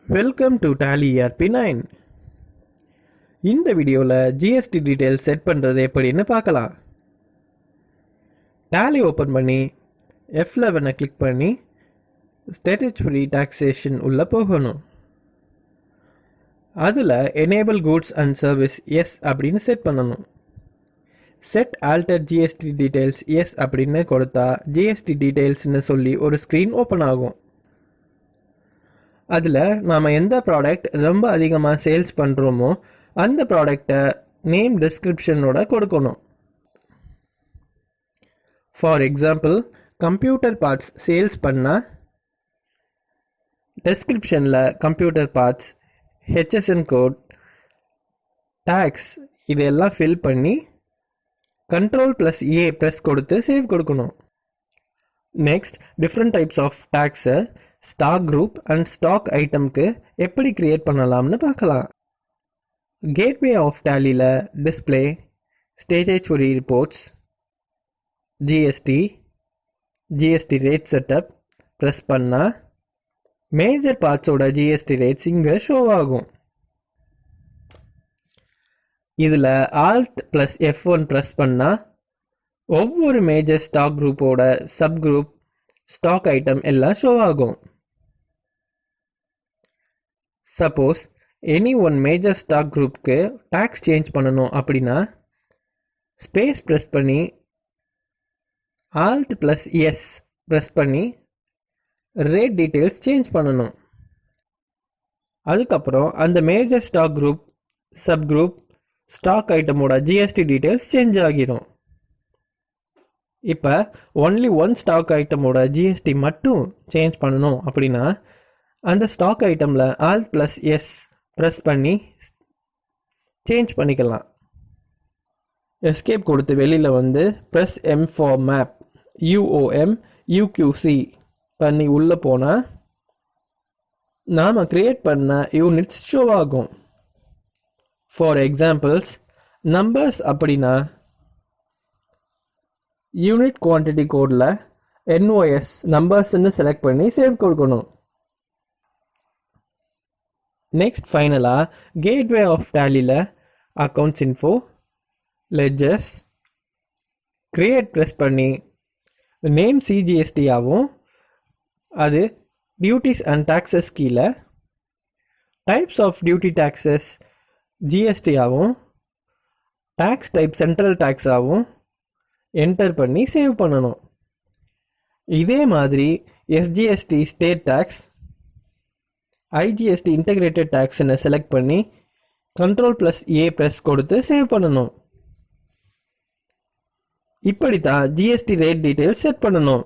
Welcome to Tally.ERP 9. இந்த வீடியோவில் GST details set பண்ணுறது எப்படின்னு பார்க்கலாம். Tally ஓப்பன் பண்ணி F11 கிளிக் பண்ணி ஸ்டேட்டரி டாக்ஸேஷன் உள்ள போகணும். அதில் enable goods and service yes அப்படின்னு செட் பண்ணணும். Set alter GST details yes அப்படின்னு கொடுத்தா GST டீட்டெயில்ஸ்னு சொல்லி ஒரு ஸ்க்ரீன் ஓப்பன் ஆகும். அதில் நாம் எந்த ப்ராடக்ட் ரொம்ப அதிகமாக சேல்ஸ் பண்ணுறோமோ அந்த ப்ராடக்டை நேம் டிஸ்கிரிப்ஷனோட கொடுக்கணும். For example, computer parts sales பண்ணால் டெஸ்கிரிப்ஷனில் computer parts, HSN code, tax இதெல்லாம் ஃபில் பண்ணி Ctrl+A ப்ரெஸ் கொடுத்து சேவ் கொடுக்கணும். நெக்ஸ்ட், டிஃப்ரெண்ட் டைப்ஸ் ஆஃப் டேக்ஸை ஸ்டாக் குரூப் அண்ட் ஸ்டாக் ஐட்டம்க்கு எப்படி கிரியேட் பண்ணலாம்னு பார்க்கலாம். கேட்வே ஆஃப் டேலியில் display, statutory reports, GST rate setup press பண்ணால் மேஜர் பார்ட்ஸோட GST ரேட்ஸ் இங்கே ஷோ ஆகும். இதில் Alt+F1 ப்ரெஸ் பண்ணால் ஒவ்வொரு மேஜர் ஸ்டாக் குரூப்போட சப் குரூப், ஸ்டாக் ஐட்டம் எல்லாம் ஷோ ஆகும். Suppose any one major stock குரூப்க்கு டேக்ஸ் சேஞ்ச் பண்ணணும் அப்படின்னா ஸ்பேஸ் ப்ரெஸ் பண்ணி Alt+S ப்ரெஸ் பண்ணி ரேட் டீட்டெயில்ஸ் சேஞ்ச் பண்ணணும். அதுக்கப்புறம் அந்த major stock group, sub group, stock ஐட்டமோட GST டீட்டெயில்ஸ் சேஞ்ச் ஆகிடும். இப்போ ஒன்லி ஒன் ஸ்டாக் ஐட்டமோட GST மட்டும் சேஞ்ச் பண்ணணும் அப்படின்னா அந்த ஸ்டாக் ஐட்டமில் Alt+S ப்ரெஸ் பண்ணி சேஞ்ச் பண்ணிக்கலாம். எஸ்கேப் கொடுத்து வெளியில் வந்து press M for map, UOM/UQC பண்ணி உள்ளே போனால் நாம் க்ரியேட் பண்ண யூனிட்ஸ் ஷோ ஆகும். ஃபார் எக்ஸாம்பிள்ஸ், நம்பர்ஸ் அப்படின்னா யூனிட் குவான்டிட்டி கோடில் NOS நம்பர்ஸ்ன்னு செலக்ட் பண்ணி சேவ் கொடுக்கணும். நெக்ஸ்ட், ஃபைனலாக கேட்வே ஆஃப் டேலியில் accounts info, ledgers, create press பண்ணி நேம் CGST ஆகும். அது டியூட்டிஸ் அண்ட் டாக்ஸஸ் கீழே types of duty taxes GST ஆகும். டேக்ஸ் டைப் சென்ட்ரல் டேக்ஸ் ஆகும். என்டர் பண்ணி சேவ் பண்ணணும். இதே மாதிரி SGST state tax, IGST integrated டேக்ஸ்ன்னு செலக்ட் பண்ணி Ctrl+A ப்ரெஸ் கொடுத்து சேவ் பண்ணணும். இப்படி தான் GST ரேட் டீட்டெயில்ஸ் செட் பண்ணணும்.